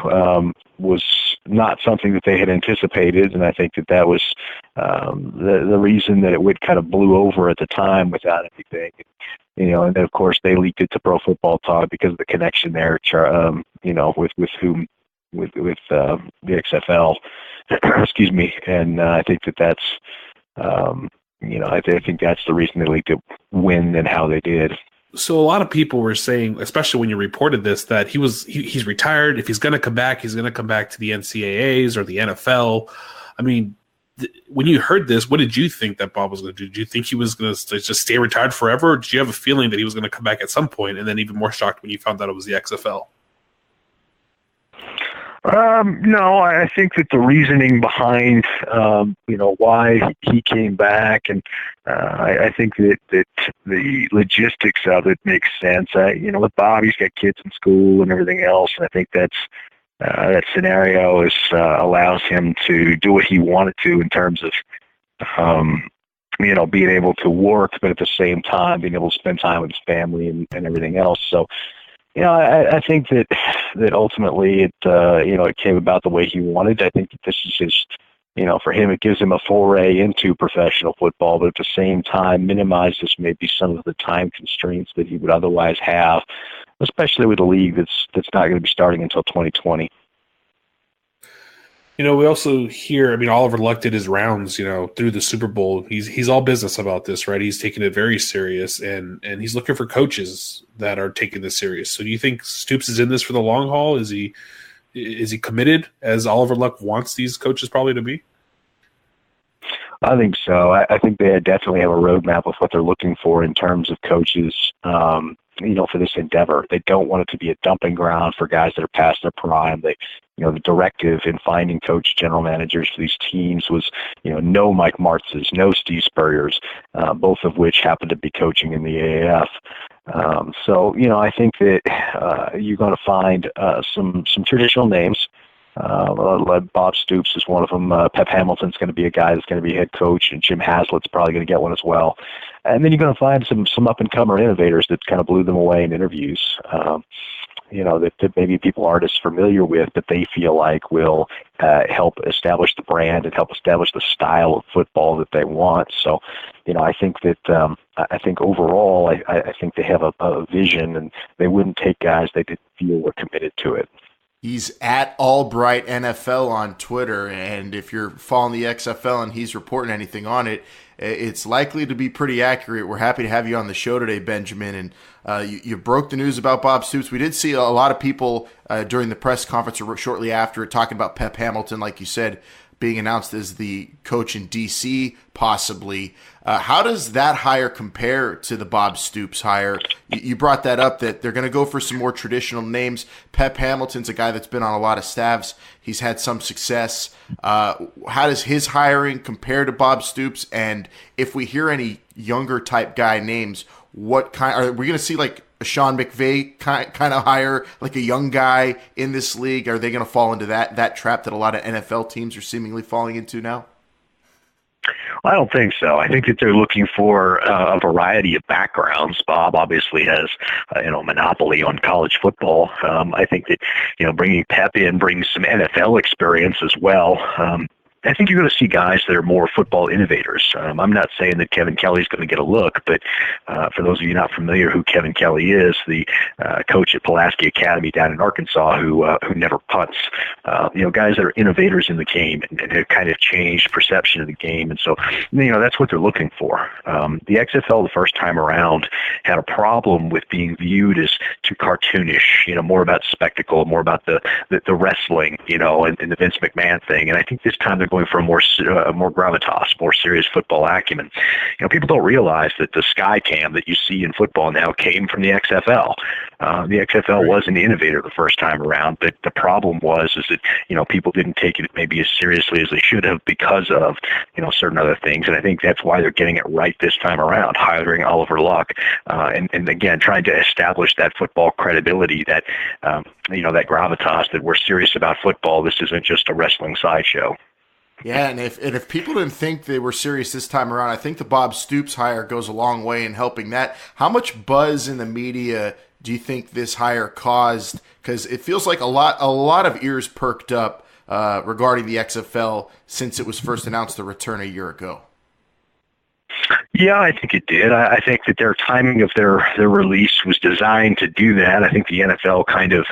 was not something that they had anticipated, and I think that was the reason that it would kind of blew over at the time without anything. And then of course they leaked it to Pro Football Talk because of the connection there, with the XFL. Excuse me. And I think that's, I think that's the reason they leaked it when and how they did. So a lot of people were saying, especially when you reported this, that he's retired. If he's going to come back, he's going to come back to the NCAAs or the NFL. I mean, when you heard this, what did you think that Bob was going to do? Did you think he was going to just stay retired forever? Or did you have a feeling that he was going to come back at some point, and then even more shocked when you found out it was the XFL? No, I think that the reasoning behind, why he came back, and I think that the logistics of it makes sense. With Bob, he's got kids in school and everything else, and I think that scenario allows him to do what he wanted to in terms of, being able to work, but at the same time being able to spend time with his family and everything else. So, I think that ultimately it came about the way he wanted. I think that this is just, for him, it gives him a foray into professional football, but at the same time minimizes maybe some of the time constraints that he would otherwise have, especially with a league that's not going to be starting until 2020. We also hear, Oliver Luck did his rounds, through the Super Bowl. He's all business about this, right? He's taking it very serious, and he's looking for coaches that are taking this serious. So do you think Stoops is in this for the long haul? Is he committed, as Oliver Luck wants these coaches probably to be? I think so. I think they definitely have a roadmap of what they're looking for in terms of coaches, for this endeavor. They don't want it to be a dumping ground for guys that are past their prime. The directive in finding general managers for these teams was, no Mike Martzes, no Steve Spurriers, both of which happen to be coaching in the AAF. I think that you're going to find some traditional names. Bob Stoops is one of them. Pep Hamilton's going to be a guy that's going to be head coach, and Jim Haslett's probably going to get one as well. And then you're going to find some up-and-comer innovators that kind of blew them away in interviews, that maybe people aren't as familiar with, but they feel like will help establish the brand and help establish the style of football that they want. So, I think that I think overall, I think they have a vision, and they wouldn't take guys they didn't feel were committed to it. He's at Allbright NFL on Twitter, and if you're following the XFL and he's reporting anything on it, it's likely to be pretty accurate. We're happy to have you on the show today, Benjamin, and you broke the news about Bob Stoops. We did see a lot of people during the press conference or shortly after talking about Pep Hamilton, like you said, being announced as the coach in D.C., possibly. How does that hire compare to the Bob Stoops hire? You brought that up, that they're going to go for some more traditional names. Pep Hamilton's a guy that's been on a lot of staffs. He's had some success. How does his hiring compare to Bob Stoops? And if we hear any younger type guy names, what kind are we going to see? Like a Sean McVay kind of hire, like a young guy in this league? Are they going to fall into that trap that a lot of NFL teams are seemingly falling into now? I don't think so. I think that they're looking for a variety of backgrounds. Bob obviously has, monopoly on college football. I think that, bringing Pep in brings some NFL experience as well. I think you're going to see guys that are more football innovators. I'm not saying that Kevin Kelly's going to get a look, but for those of you not familiar who Kevin Kelly is, the coach at Pulaski Academy down in Arkansas who never punts. Guys that are innovators in the game and have kind of changed perception of the game. And so, that's what they're looking for. The XFL the first time around had a problem with being viewed as too cartoonish, more about spectacle, more about the wrestling, and the Vince McMahon thing. And I think this time they're going for a more gravitas, more serious football acumen. People don't realize that the sky cam that you see in football now came from the XFL. The XFL was an innovator the first time around, but the problem is that people didn't take it maybe as seriously as they should have because of certain other things, and I think that's why they're getting it right this time around, hiring Oliver Luck, and again trying to establish that football credibility, that that gravitas, that we're serious about football. This isn't just a wrestling sideshow. Yeah, and if people didn't think they were serious this time around, I think the Bob Stoops hire goes a long way in helping that. How much buzz in the media do you think this hire caused? Because it feels like a lot of ears perked up regarding the XFL since it was first announced the return a year ago. Yeah, I think it did. I think that their timing of their release was designed to do that. I think the NFL kind of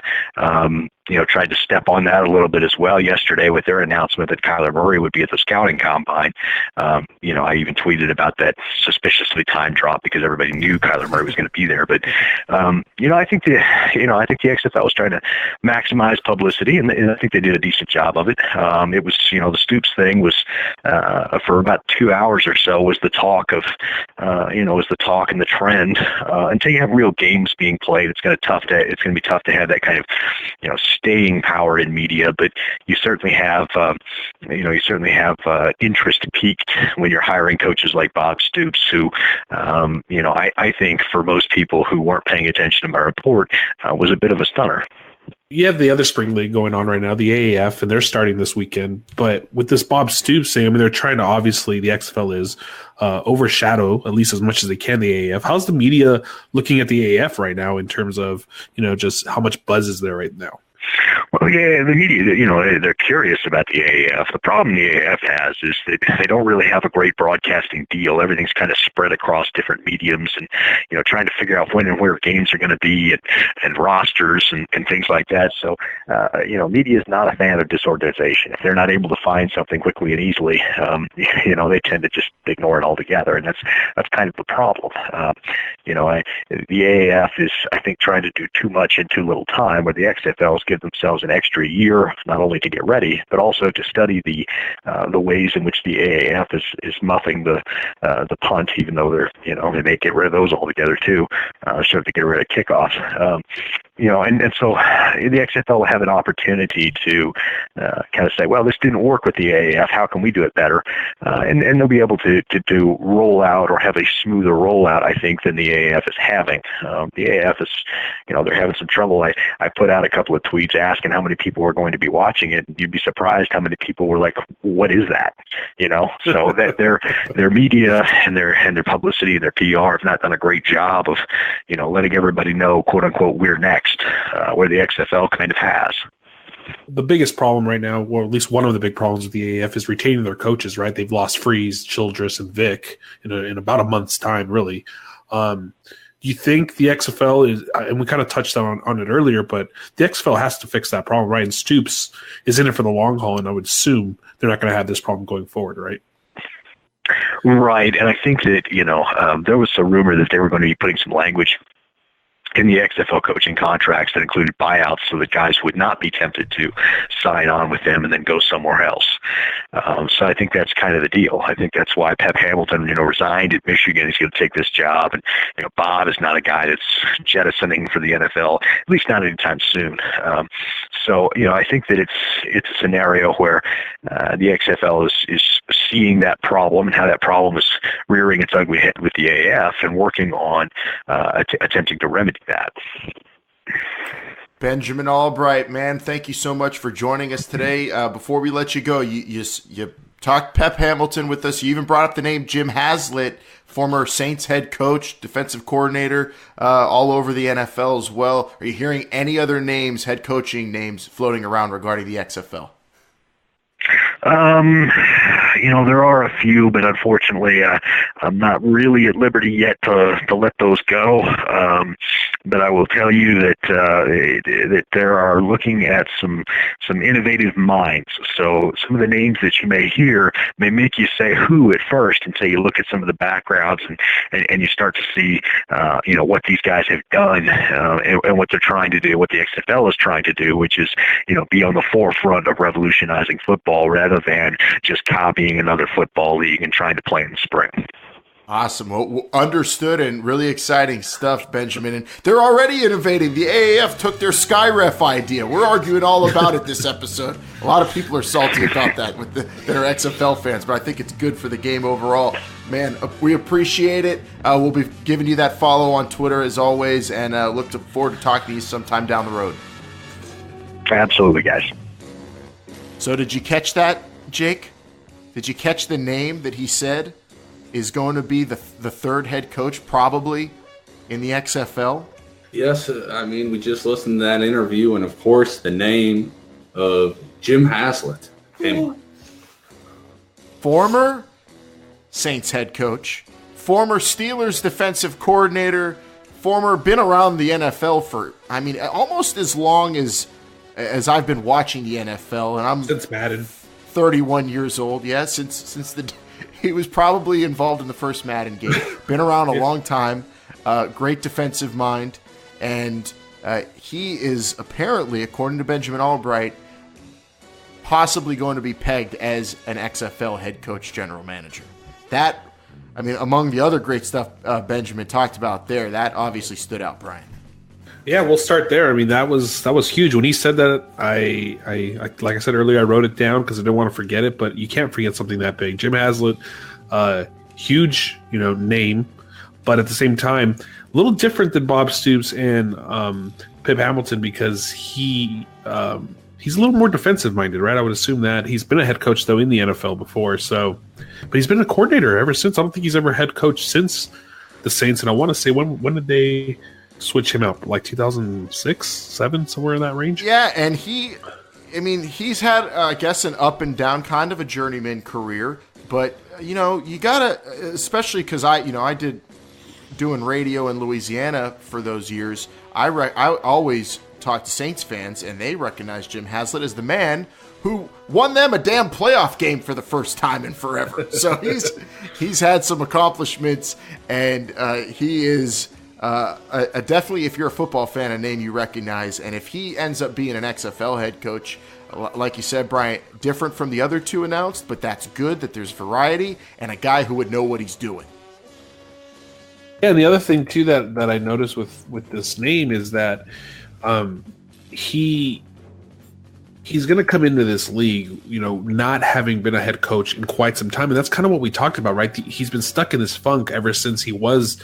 tried to step on that a little bit as well yesterday with their announcement that Kyler Murray would be at the scouting combine. I even tweeted about that suspiciously timed drop because everybody knew Kyler Murray was going to be there. But I think the XFL was trying to maximize publicity, and I think they did a decent job of it. It was the Stoops thing was for about 2 hours or so was the talk of was the talk and the trend until you have real games being played. It's going to be tough to have that kind of staying power in media, but you certainly have interest peaked when you're hiring coaches like Bob Stoops, who I think for most people who weren't paying attention to my report was a bit of a stunner. You have the other spring league going on right now, the AAF, and they're starting this weekend. But with this Bob Stoops thing, they're trying to, obviously, the XFL is overshadow, at least as much as they can, the AAF. How's the media looking at the AAF right now in terms of, just how much buzz is there right now? Well, yeah, the media, they're curious about the AAF. The problem the AAF has is that they don't really have a great broadcasting deal. Everything's kind of spread across different mediums and, trying to figure out when and where games are going to be and rosters and things like that. So, media is not a fan of disorganization. If they're not able to find something quickly and easily, they tend to just ignore it altogether. And that's kind of the problem. The AAF is, I think, trying to do too much in too little time, where the XFLs give themselves an extra year, not only to get ready, but also to study the ways in which the AAF is muffing the punt, even though they may get rid of those altogether too, so to get rid of kickoffs. And so the XFL will have an opportunity to kind of say, well, this didn't work with the AAF. How can we do it better? And they'll be able to roll out or have a smoother rollout, I think, than the AAF is having. The AAF is, they're having some trouble. I put out a couple of tweets asking how many people were going to be watching it. You'd be surprised how many people were like, what is that? So that their media and their publicity and their PR have not done a great job of, letting everybody know, quote unquote, we're next, where the XFL kind of has. The biggest problem right now, or at least one of the big problems with the AAF, is retaining their coaches, right? They've lost Freeze, Childress, and Vic in about a month's time, really. Do you think the XFL is, and we kind of touched on it earlier, but the XFL has to fix that problem, right? And Stoops is in it for the long haul, and I would assume they're not going to have this problem going forward, right? Right, and I think that, there was a rumor that they were going to be putting some language in the XFL coaching contracts that included buyouts so that guys would not be tempted to sign on with them and then go somewhere else. So I think that's kind of the deal. I think that's why Pep Hamilton, resigned at Michigan. He's going to take this job. And, Bob is not a guy that's jettisoning for the NFL, at least not anytime soon. So I think that it's a scenario where the XFL is seeing that problem and how that problem is rearing its ugly head with the AAF and working on attempting to remedy that. Benjamin Allbright, man, thank you so much for joining us today. Before we let you go, you talked Pep Hamilton with us. You even brought up the name Jim Haslett, former Saints head coach, defensive coordinator, all over the NFL as well. Are you hearing any other names, head coaching names, floating around regarding the XFL? there are a few, but unfortunately, I'm not really at liberty yet to let those go. But I will tell you that there are looking at some innovative minds. So some of the names that you may hear may make you say who at first until you look at some of the backgrounds and you start to see what these guys have done and what they're trying to do, what the XFL is trying to do, which is be on the forefront of revolutionizing football rather than just copying another football league and trying to play in the spring. Awesome. Well, understood and really exciting stuff, Benjamin. And they're already innovating. The AAF took their SkyRef idea. We're arguing all about it this episode. A lot of people are salty about that that are XFL fans, but I think it's good for the game overall. Man, we appreciate it. We'll be giving you that follow on Twitter as always, and look forward to talking to you sometime down the road. Absolutely, guys. So did you catch that, Jake? Did you catch the name that he said is going to be the third head coach probably in the XFL? Yes, I mean, we just listened to that interview, and of course the name of Jim Haslett came up. Former Saints head coach, former Steelers defensive coordinator, been around the NFL for, almost as long as I've been watching the NFL, and I'm since Madden, 31 years old. Yeah, since he was probably involved in the first Madden game. Been around a long time. Great defensive mind, and he is apparently, according to Benjamin Allbright, possibly going to be pegged as an XFL head coach, general manager. That, among the other great stuff Benjamin talked about there, that obviously stood out, Brian. Yeah, we'll start there. That was huge. When he said that, I like I said earlier, I wrote it down because I didn't want to forget it. But you can't forget something that big. Jim Haslett, huge, name, but at the same time, a little different than Bob Stoops and Pip Hamilton because he's a little more defensive minded, right? I would assume that he's been a head coach though in the NFL before. So, but he's been a coordinator ever since. I don't think he's ever head coach since the Saints. And I want to say when did they switch him up, like 2006, 7, somewhere in that range? Yeah, and he's had, I guess, an up and down kind of a journeyman career, but, you gotta, especially because I did doing radio in Louisiana for those years, I always talk to Saints fans, and they recognize Jim Haslett as the man who won them a damn playoff game for the first time in forever. So he's had some accomplishments, and he is... definitely, if you're a football fan, a name you recognize. And if he ends up being an XFL head coach, like you said, Brian, different from the other two announced, but that's good that there's variety and a guy who would know what he's doing. Yeah, and the other thing, too, that I noticed with this name is that he's going to come into this league, not having been a head coach in quite some time. And that's kind of what we talked about, right? He's been stuck in this funk ever since he was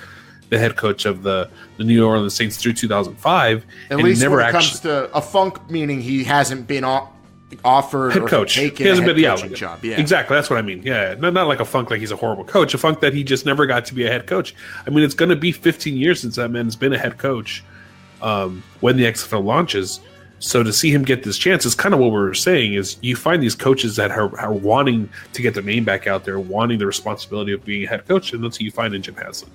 the head coach of the New Orleans Saints through 2005. At least when it comes to a funk, meaning he hasn't been offered head coach. Or taken he hasn't a head been, coaching job. Yeah, exactly. That's what I mean. Yeah, not like a funk like he's a horrible coach. A funk that he just never got to be a head coach. It's going to be 15 years since that man's been a head coach when the XFL launches. So to see him get this chance is kind of what we're saying is you find these coaches that are wanting to get their name back out there, wanting the responsibility of being a head coach, and that's who you find in Jim Haslett.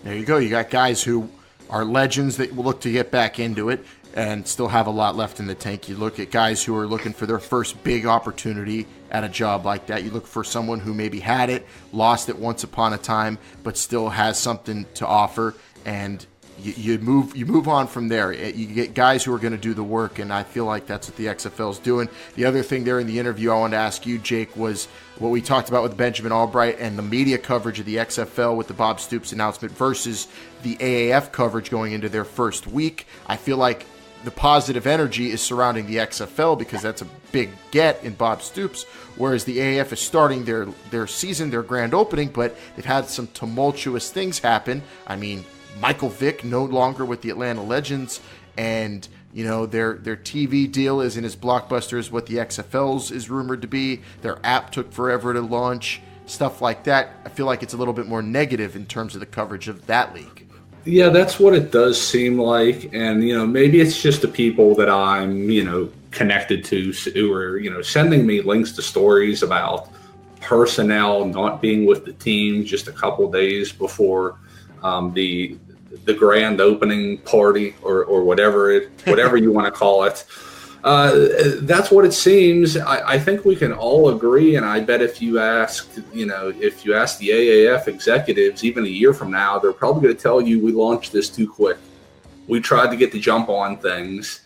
There you go. You got guys who are legends that will look to get back into it and still have a lot left in the tank. You look at guys who are looking for their first big opportunity at a job like that. You look for someone who maybe had it, lost it once upon a time, but still has something to offer, and you move on from there. You get guys who are going to do the work, and I feel like that's what the XFL is doing. The other thing there in the interview I wanted to ask you, Jake, was what we talked about with Benjamin Allbright and the media coverage of the XFL with the Bob Stoops announcement versus the AAF coverage going into their first week. I feel like the positive energy is surrounding the XFL because that's a big get in Bob Stoops, whereas the AAF is starting their season, their grand opening, but they've had some tumultuous things happen. Michael Vick no longer with the Atlanta Legends, and their TV deal isn't as blockbuster as what the XFL's is rumored to be. Their app took forever to launch, stuff like that. I feel like it's a little bit more negative in terms of the coverage of that league. Yeah, that's what it does seem like, and maybe it's just the people that I'm connected to who are sending me links to stories about personnel not being with the team just a couple days before the grand opening party or whatever you want to call it. That's what it seems. I think we can all agree, and I bet if you ask the AAF executives even a year from now, they're probably going to tell you we launched this too quick. We tried to get the jump on things,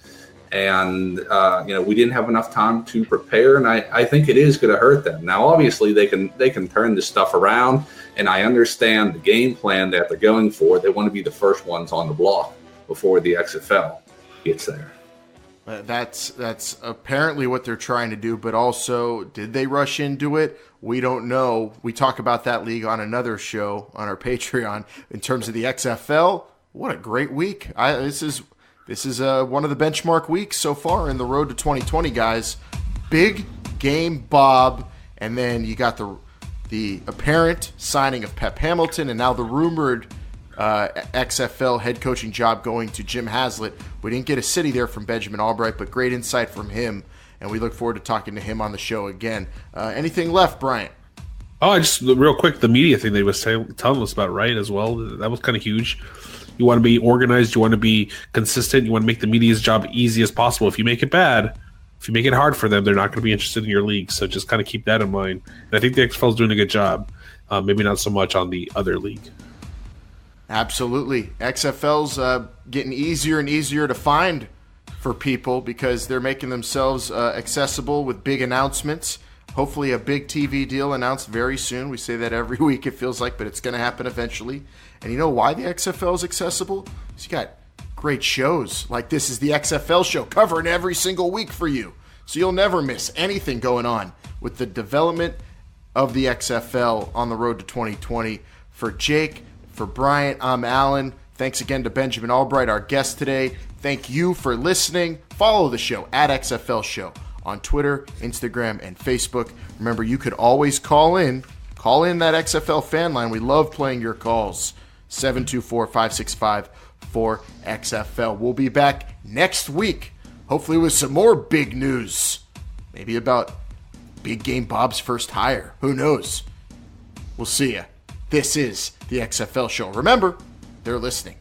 and we didn't have enough time to prepare, and I think it is going to hurt them. Now, obviously, they can turn this stuff around, and I understand the game plan that they're going for. They want to be the first ones on the block before the XFL gets there. That's apparently what they're trying to do, but also, did they rush into it? We don't know. We talk about that league on another show on our Patreon. In terms of the XFL, what a great week. This is one of the benchmark weeks so far in the road to 2020, guys. Big game Bob, and then you got the apparent signing of Pep Hamilton, and now the rumored XFL head coaching job going to Jim Haslett. We didn't get a city there from Benjamin Allbright, but great insight from him, and we look forward to talking to him on the show again. Anything left, Bryant? Oh, just real quick, the media thing they was telling us about, right, as well. That was kind of huge. You want to be organized. You want to be consistent. You want to make the media's job easy as possible. If you make it bad, if you make it hard for them, they're not going to be interested in your league. So just kind of keep that in mind. And I think the XFL is doing a good job. Maybe not so much on the other league. Absolutely. XFL's getting easier and easier to find for people because they're making themselves accessible with big announcements. Hopefully a big TV deal announced very soon. We say that every week, it feels like, but it's going to happen eventually. And you know why the XFL is accessible? Because you got great shows like This Is the XFL Show covering every single week for you. So you'll never miss anything going on with the development of the XFL on the road to 2020. For Jake, for Bryant, I'm Alan. Thanks again to Benjamin Allbright, our guest today. Thank you for listening. Follow the show at XFL Show on Twitter, Instagram, and Facebook. Remember, you could always call in that XFL fan line. We love playing your calls. 724-565-4XFL. We'll be back next week, hopefully with some more big news. Maybe about Big Game Bob's first hire. Who knows? We'll see ya. This is the XFL Show. Remember, they're listening.